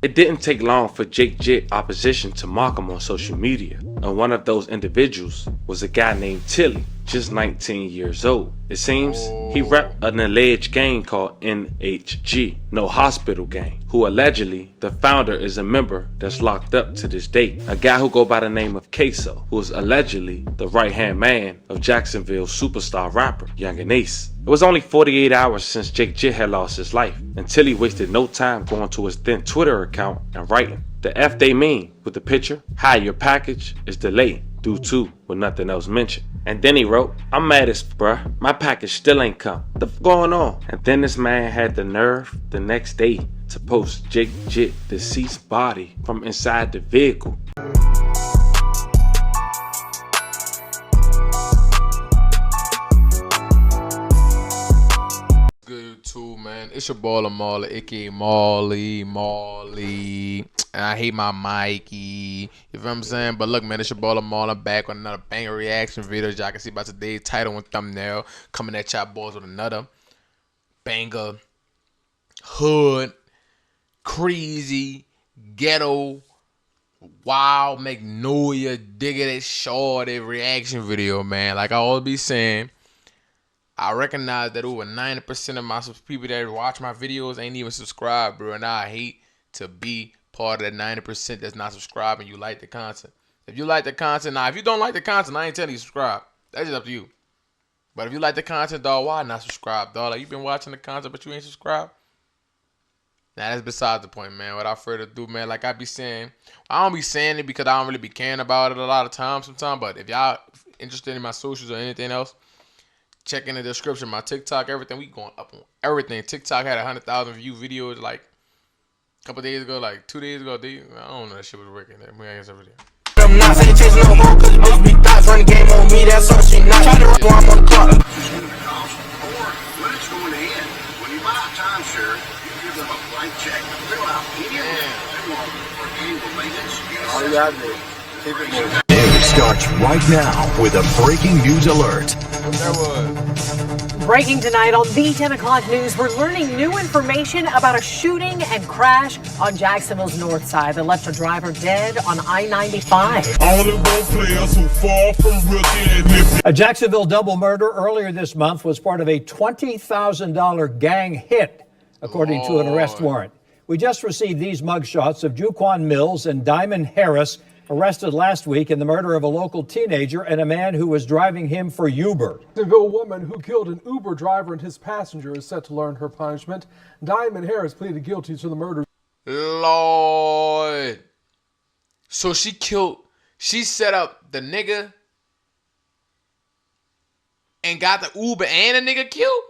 It didn't take long for Jhit opposition to mock him on social media, and one of those individuals was a guy named Tilly, just 19 years old. It seems he repped an alleged gang called NHG, No Hospital Gang, who allegedly the founder is a member that's locked up to this day. A guy who go by the name of Ksoo, who is allegedly the right-hand man of Jacksonville superstar rapper Young Ace. It was only 48 hours since Jhit had lost his life, and Tilly wasted no time going to his then Twitter account and writing, "The F they mean," with the picture, "Hi, your package is delayed due to," with nothing else mentioned. And then he wrote, "I'm mad as bruh, my package still ain't come. What the f going on?" And then this man had the nerve the next day to post Jhit deceased body from inside the vehicle. Good too, man. It's your boy lahmally, aka Molly. And I hate my Mikey. You feel what I'm saying? But look, man, it's your boy lahmally. I'm back with another banger reaction video. As y'all can see by today's title and thumbnail. Coming at y'all boys with another banger, hood, crazy, ghetto, wild, magnolia, diggity, shorty reaction video, man. Like I always be saying, I recognize that over 90% of my people that watch my videos ain't even subscribed, bro. And I hate to be part of that 90% that's not subscribing. You like the content. If you like the content, now if you don't like the content, I ain't telling you to subscribe. That's just up to you. But if you like the content, dog, why not subscribe, dog? Like, you've been watching the content, but you ain't subscribed. Now, that's besides the point, man. Without further ado, man, like I be saying, I don't be saying it because I don't really be caring about it a lot of times sometimes. But if y'all interested in my socials or anything else, check in the description. My TikTok, everything. We going up on everything. TikTok had 100,000 view videos like a couple days ago, like 2 days ago. I don't know, that shit was working. We ain't every day. I'm not saying chase no more, cause bitch be thoughts run the game on me, that's all she not. Try to run while I'm on the clock. Or when it's going to end. When you buy a timeshare, you give them a blank check to fill out any of they want for annual maintenance. All you gotta do, keep it moving. News starts right now with a breaking news alert. That was breaking tonight on the 10 o'clock news. We're learning new information about a shooting and crash on Jacksonville's north side that left a driver dead on I-95. Only one players who fall from rookie. A Jacksonville double murder earlier this month was part of a $20,000 gang hit, according to an arrest warrant. We just received these mugshots of Juquan Mills and Diamond Harris, arrested last week in the murder of a local teenager and a man who was driving him for Uber. Jacksonville woman who killed an Uber driver and his passenger is set to learn her punishment. Diamond Harris pleaded guilty to the murder. Lord. So she set up the nigga and got the Uber and the nigga killed?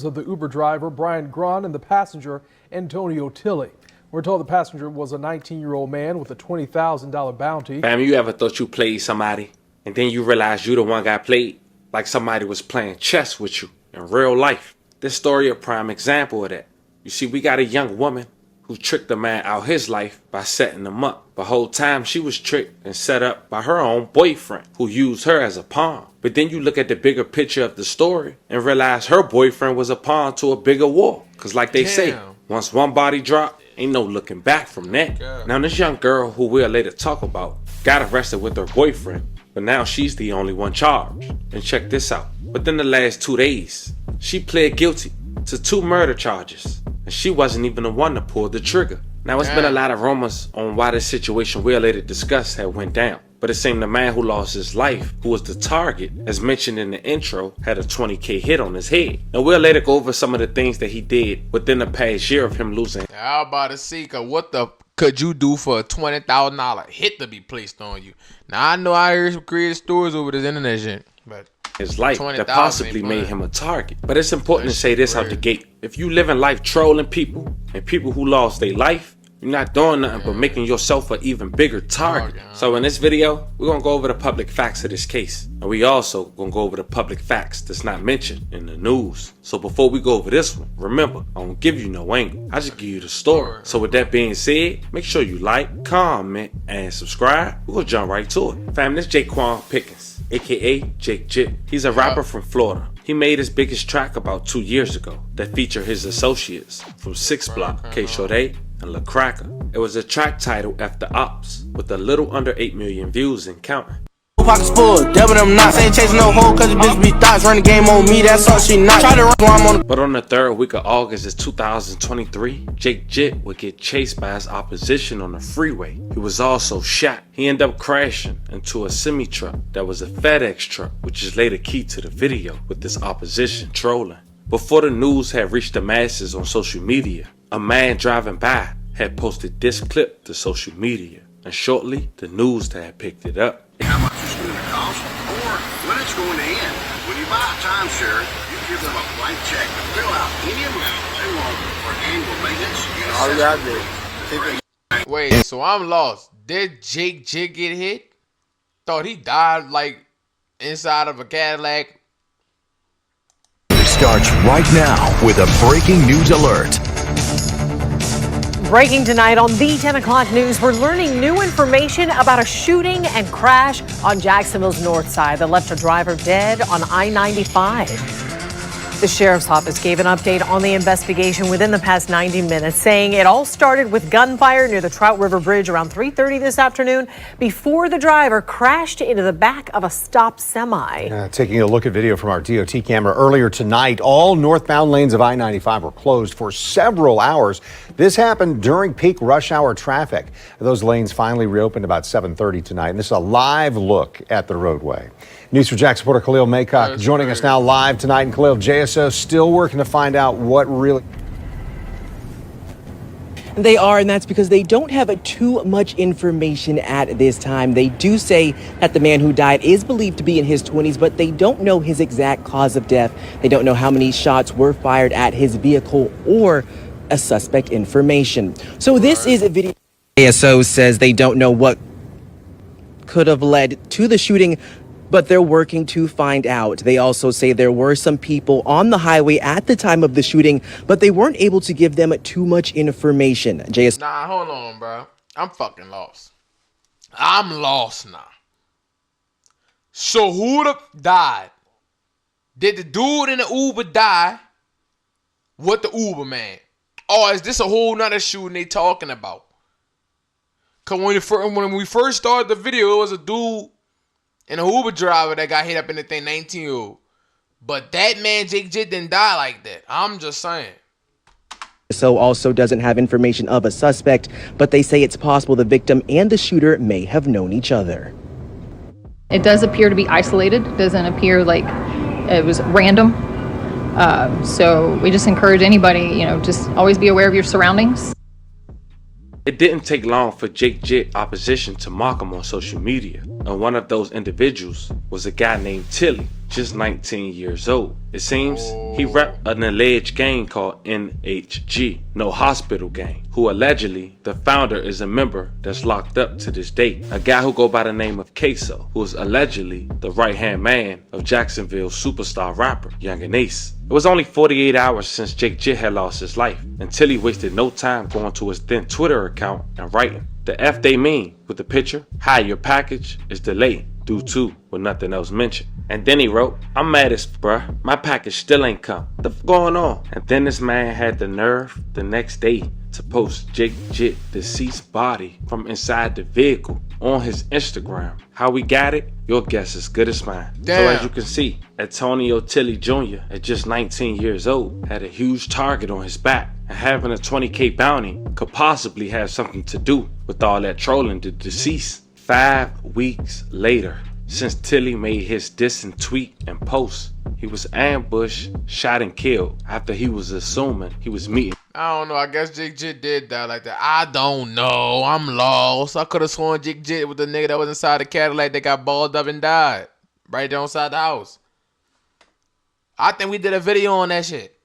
Of the Uber driver, Brian Grun, and the passenger, Antonio Tilly. We're told the passenger was a 19-year-old man with a $20,000 bounty. Fam, you ever thought you played somebody and then you realize you the one got played? Like somebody was playing chess with you in real life. This story a prime example of that. You see, we got a young woman who tricked a man out his life by setting him up. The whole time she was tricked and set up by her own boyfriend who used her as a pawn. But then you look at the bigger picture of the story and realize her boyfriend was a pawn to a bigger war. Cause like they say, once one body drop, ain't no looking back from that. Now this young girl, who we'll later talk about, got arrested with her boyfriend, but now she's the only one charged. And check this out. Within the last 2 days, she pled guilty to 2 murder charges, and she wasn't even the one to pull the trigger. Now it's been a lot of rumors on why this situation we'll later discuss had went down. But it seemed the man who lost his life, who was the target, as mentioned in the intro, had a 20K hit on his head. And we'll later go over some of the things that he did within the past year of him losing. How about to see, cause what the could you do for a $20,000 hit to be placed on you? Now I know I heard some creative stories over this internet shit, but his life that possibly made him a target. But it's important to say this out the gate. If you live in life trolling people and people who lost their life, you're not doing nothing but making yourself an even bigger target. So in this video, we're going to go over the public facts of this case. And we also going to go over the public facts that's not mentioned in the news. So before we go over this one, remember, I don't give you no angle. I just give you the story. So with that being said, make sure you like, comment, and subscribe. We're going to jump right to it. Fam, this Jaquan Pickens, aka Jhit. He's a rapper from Florida. He made his biggest track about 2 years ago that featured his associates from 6 Block, Ksoo Hitman, and La Cracker. It was a track titled After Ops with a little under 8 million views and counting. Pockets full, devil them knots. Ain't chasing no hoe cause the bitch be thoughts. Run the game on me, that's all she not. Try to run while I'm on the. But on the third week of August of 2023, Jhit would get chased by his opposition on the freeway. He was also shot. He ended up crashing into a semi-truck that was a FedEx truck, which is later key to the video with this opposition trolling. Before the news had reached the masses on social media, a man driving by had posted this clip to social media, and shortly the news had picked it up. How much it's going to cost, or when it's going to end. When you buy a timeshare, you give them a blank check to fill out any amount they want for annual maintenance. All you gotta do. Wait, so I'm lost. Did Jhit get hit? Thought he died like inside of a Cadillac. Starts right now with a breaking news alert. Breaking tonight on the 10 o'clock news, we're learning new information about a shooting and crash on Jacksonville's north side that left a driver dead on I-95. The sheriff's office gave an update on the investigation within the past 90 minutes, saying it all started with gunfire near the Trout River Bridge around 3:30 this afternoon before the driver crashed into the back of a stopped semi. Taking a look at video from our DOT camera earlier tonight, all northbound lanes of I-95 were closed for several hours. This happened during peak rush hour traffic. Those lanes finally reopened about 7:30 tonight, and this is a live look at the roadway. News for Jax reporter Khalil Maycock joining us now live tonight. And Khalil, JSO still working to find out what really. They are, and that's because they don't have too much information at this time. They do say that the man who died is believed to be in his 20s, but they don't know his exact cause of death. They don't know how many shots were fired at his vehicle or a suspect information. So this is a video. JSO says they don't know what could have led to the shooting, but they're working to find out. They also say there were some people on the highway at the time of the shooting, but they weren't able to give them too much information. Nah, hold on, bro. I'm fucking lost. I'm lost now. So who the died? Did the dude in the Uber die with the Uber man? Or is this a whole nother shooting they talking about? Cause when we first started the video, it was a dude and a Uber driver that got hit up in the thing, 19-year-old. But that man, Jhit, didn't die like that. I'm just saying. So also doesn't have information of a suspect, but they say it's possible the victim and the shooter may have known each other. It does appear to be isolated. It doesn't appear like it was random. So we just encourage anybody, just always be aware of your surroundings. It didn't take long for Jhit opposition to mock him on social media, and one of those individuals was a guy named Tilly, just 19 years old. It seems he repped an alleged gang called NHG, No Hospital Gang, who allegedly the founder is a member that's locked up to this day. A guy who go by the name of Ksoo, who is allegedly the right-hand man of Jacksonville superstar rapper Young and Ace. It was only 48 hours since Jhit had lost his life, and Tilly wasted no time going to his then Twitter account and writing, "The F they mean," with the picture, "Hi, your package is delayed due to," with nothing else mentioned. And then he wrote, "I'm mad as bruh, my package still ain't come. What the f going on?" And then this man had the nerve the next day to post Jhit deceased body from inside the vehicle on his Instagram. How we got it? Your guess is good as mine. Damn. So as you can see, Antonio Tilly Jr. at just 19 years old had a huge target on his back, and having a 20K bounty could possibly have something to do with all that trolling the deceased. 5 weeks later, since Tilly made his dissing tweet and post, he was ambushed, shot, and killed after he was assuming he was meeting. I don't know. I guess Jhit did die like that. I don't know. I'm lost. I could have sworn Jhit was the nigga that was inside the Cadillac that got balled up and died right there inside the house. I think we did a video on that shit.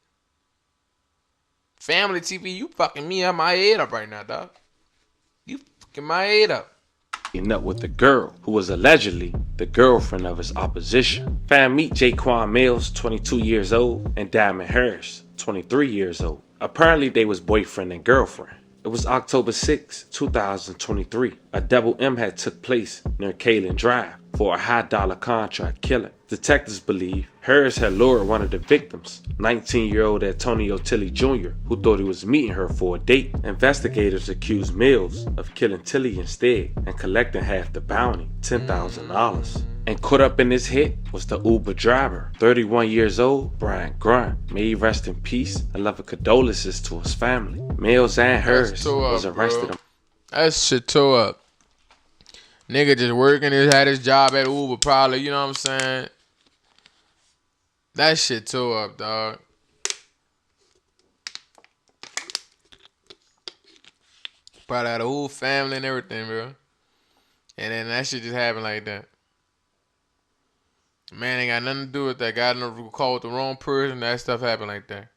Family TV, you fucking me up my head up right now, dog. You fucking my head up. Up with the girl who was allegedly the girlfriend of his opposition. Fam, meet Jaquan Mills, 22 years old, and Diamond Harris, 23 years old. Apparently they was boyfriend and girlfriend. It was October 6, 2023. A double M had took place near Kalen Drive for a high dollar contract killing. Detectives believe Harris had lured one of the victims, 19-year-old Antonio Tilley Jr., who thought he was meeting her for a date. Investigators accused Mills of killing Tilley instead and collecting half the bounty, $10,000. And caught up in this hit was the Uber driver, 31 years old, Brian Grunt. May he rest in peace and love and condolences to his family. Mills and Harris was arrested. Bro. That shit tore up. Nigga just working, had his job at Uber probably, you know what I'm saying? That shit tore up, dog. Probably had a whole family and everything, bro. And then that shit just happened like that. Man, ain't got nothing to do with that. Got no call with the wrong person. That stuff happened like that.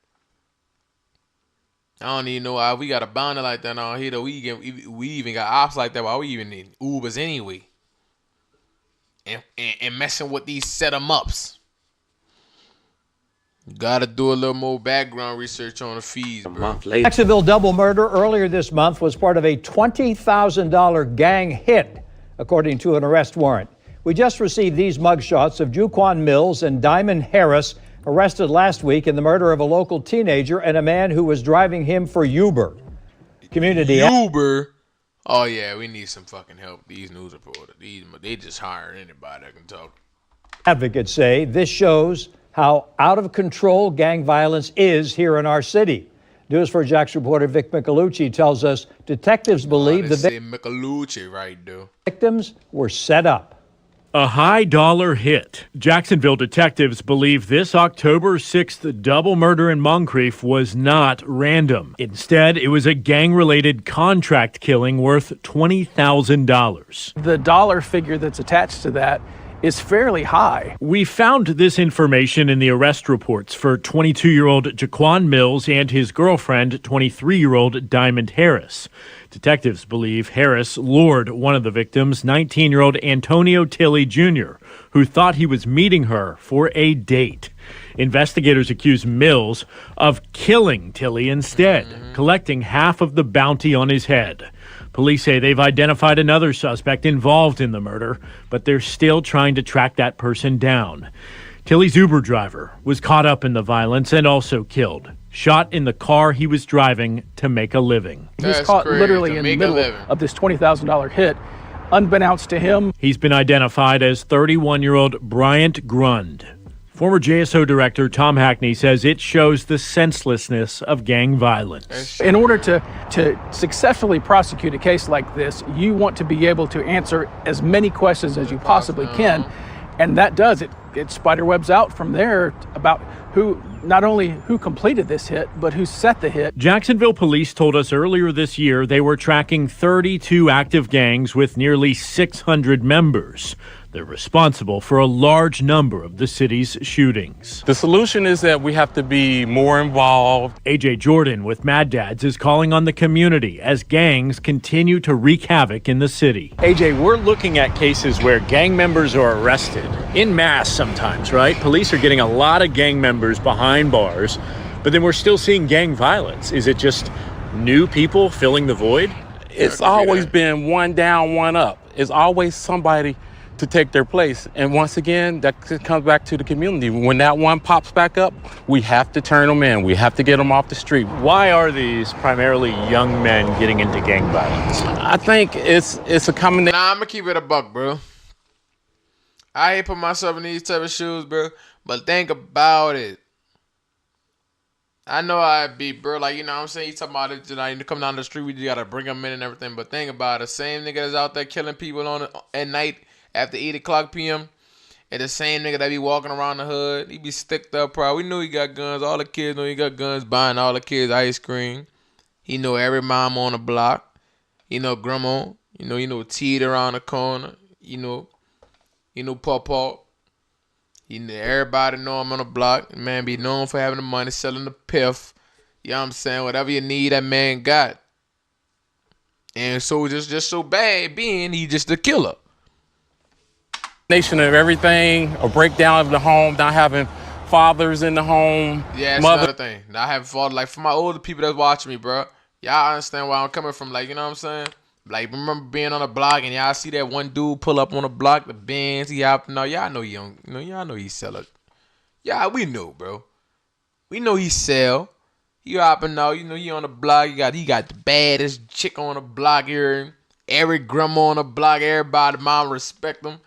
I don't even know why we got a bounty like that on here. Though we even got ops like that. Why we even need Ubers anyway? And messing with these set 'em ups. Gotta do a little more background research on the fees, bro. A month later. Jacksonville double murder earlier this month was part of a $20,000 gang hit, according to an arrest warrant. We just received these mugshots of Juquan Mills and Diamond Harris, arrested last week in the murder of a local teenager and a man who was driving him for Uber. Uber? Oh, yeah, we need some fucking help. These news reporters, they just hire anybody that can talk. Advocates say this shows how out of control gang violence is here in our city. News 4 Jax reporter Vic Michelucci tells us detectives believe the victims were set up. A high-dollar hit. Jacksonville detectives believe this October 6th double murder in Moncrief was not random. Instead, it was a gang-related contract killing worth $20,000. The dollar figure that's attached to that is fairly high. We found this information in the arrest reports for 22-year-old Jaquan Mills and his girlfriend, 23-year-old Diamond Harris. Detectives believe Harris lured one of the victims, 19-year-old Antonio Tilley Jr., who thought he was meeting her for a date. Investigators accuse Mills of killing Tilley instead, collecting half of the bounty on his head. Police say they've identified another suspect involved in the murder, but they're still trying to track that person down. Tilley's Uber driver was caught up in the violence and also killed, shot in the car he was driving to make a living. He was caught literally in the middle of this $20,000 hit, unbeknownst to him. He's been identified as 31-year-old Bryant Grund. Former JSO director Tom Hackney says it shows the senselessness of gang violence. In order to successfully prosecute a case like this, you want to be able to answer as many questions as you possibly can. And that does it. It spiderwebs out from there about who, not only who completed this hit, but who set the hit. Jacksonville police told us earlier this year they were tracking 32 active gangs with nearly 600 members. They're responsible for a large number of the city's shootings. The solution is that we have to be more involved. AJ Jordan with Mad Dads is calling on the community as gangs continue to wreak havoc in the city. AJ, we're looking at cases where gang members are arrested en masse sometimes, right? Police are getting a lot of gang members behind bars, but then we're still seeing gang violence. Is it just new people filling the void? It's always been one down, one up. It's always somebody to take their place. And once again, that comes back to the community. When that one pops back up, we have to turn them in. We have to get them off the street. Why are these primarily young men getting into gang violence? I think it's a combination. Nah, I'm gonna keep it a buck, bro. I hate put myself in these type of shoes, bro. But think about it. I know I'd be, bro, like, you know what I'm saying? You talking about it, you come down the street, we just gotta bring them in and everything. But think about it. Same nigga that's out there killing people at night, after 8 o'clock p.m. And the same nigga that be walking around the hood, he be sticked up proud. We know he got guns. All the kids know he got guns, buying all the kids ice cream. He know every mom on the block. He know grandma. You know Teed around the corner. You know Pawpaw. Everybody know him on the block. Man be known for having the money, selling the piff. You know what I'm saying? Whatever you need, that man got. And so just so bad being, he just a killer. Nation of everything, a breakdown of the home, not having fathers in the home. Yeah, that's another thing. Not having fathers. Like, for my older people that's watching me, bro, y'all understand where I'm coming from. Like, you know what I'm saying? Like, remember being on a block and y'all see that one dude pull up on a block, the Benz, he out. No, y'all know he don't. Y'all know he sell it. Yeah, we know, bro. We know he sell. He hopping out. You know, he on the block. He got the baddest chick on the block here. Every grandma on the block. Everybody, mom respect him.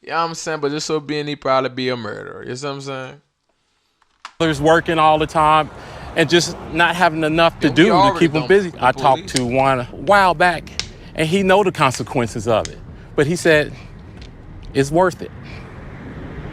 You know what I'm saying? But just so being, he probably be a murderer. You know what I'm saying? There's working all the time and just not having enough to do to keep them busy. I talked to one a while back, and he know the consequences of it. But he said, it's worth it.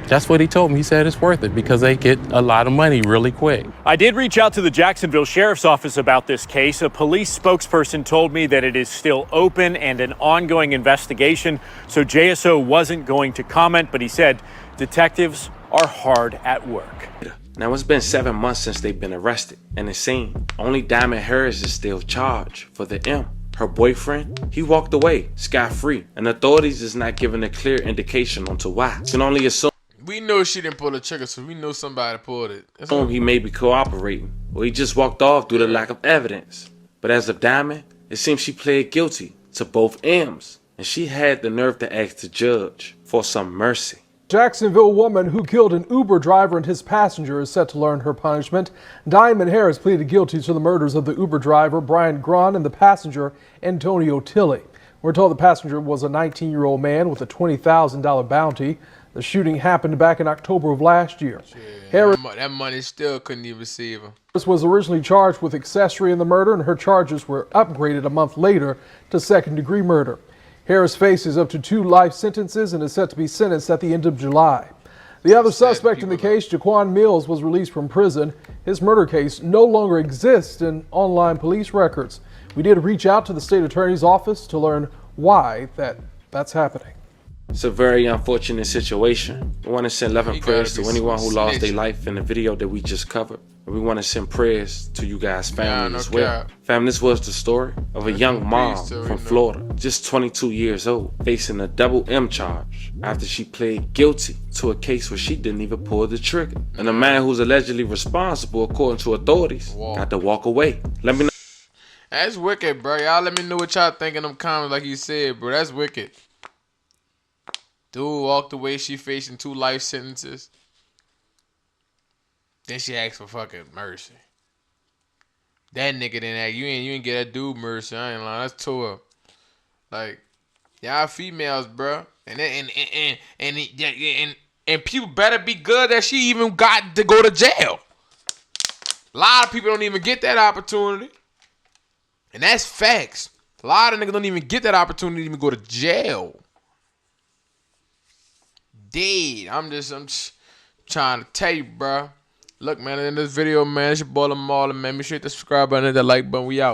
That's what he told me. He said it's worth it because they get a lot of money really quick. I did reach out to the Jacksonville Sheriff's Office about this case. A police spokesperson told me that it is still open and an ongoing investigation, so JSO wasn't going to comment, but he said detectives are hard at work. Now, it's been 7 months since they've been arrested, and it seems only Diamond Harris is still charged for the M. Her boyfriend, he walked away scot-free, and authorities is not giving a clear indication onto why. You can only assume We know she didn't pull the trigger, so we know somebody pulled it. he may be cooperating, or he just walked off due to lack of evidence. But as of Diamond, it seems she pled guilty to both M's, and she had the nerve to ask the judge for some mercy. Jacksonville woman who killed an Uber driver and his passenger is set to learn her punishment. Diamond Harris pleaded guilty to the murders of the Uber driver, Brian Grun, and the passenger, Antonio Tilley. We're told the passenger was a 19-year-old man with a $20,000 bounty. The shooting happened back in October of last year. Harris That money still couldn't even save her. was originally charged with accessory in the murder, and her charges were upgraded a month later to second-degree murder. Harris faces up to 2 life sentences and is set to be sentenced at the end of July. The other suspect in the case, Jaquan Mills, was released from prison. His murder case no longer exists in online police records. We did reach out to the state attorney's office to learn why that's happening. It's a very unfortunate situation. We want to send love and prayers to anyone who lost their life in the video that we just covered. And we want to send prayers to you guys' family as well. Fam, this was the story of a young mom from Florida, just 22 years old, facing a double M charge after she pled guilty to a case where she didn't even pull the trigger. And the man who's allegedly responsible, according to authorities, got to walk away. Let me know. That's wicked, bro. Y'all let me know what y'all think in them comments, like you said, bro. That's wicked. Dude walked away, she facing 2 life sentences. Then she asked for fucking mercy. That nigga didn't ask. You ain't get that dude mercy. I ain't lying. That's tough. Like, y'all females, bro. And people better be good that she even got to go to jail. A lot of people don't even get that opportunity. And that's facts. A lot of niggas don't even get that opportunity to even go to jail. Dead. I'm just trying to tell you, bro. Look, man, in this video, man, it's your boy lahmally, man. Make sure you hit the subscribe button and the like button. We out.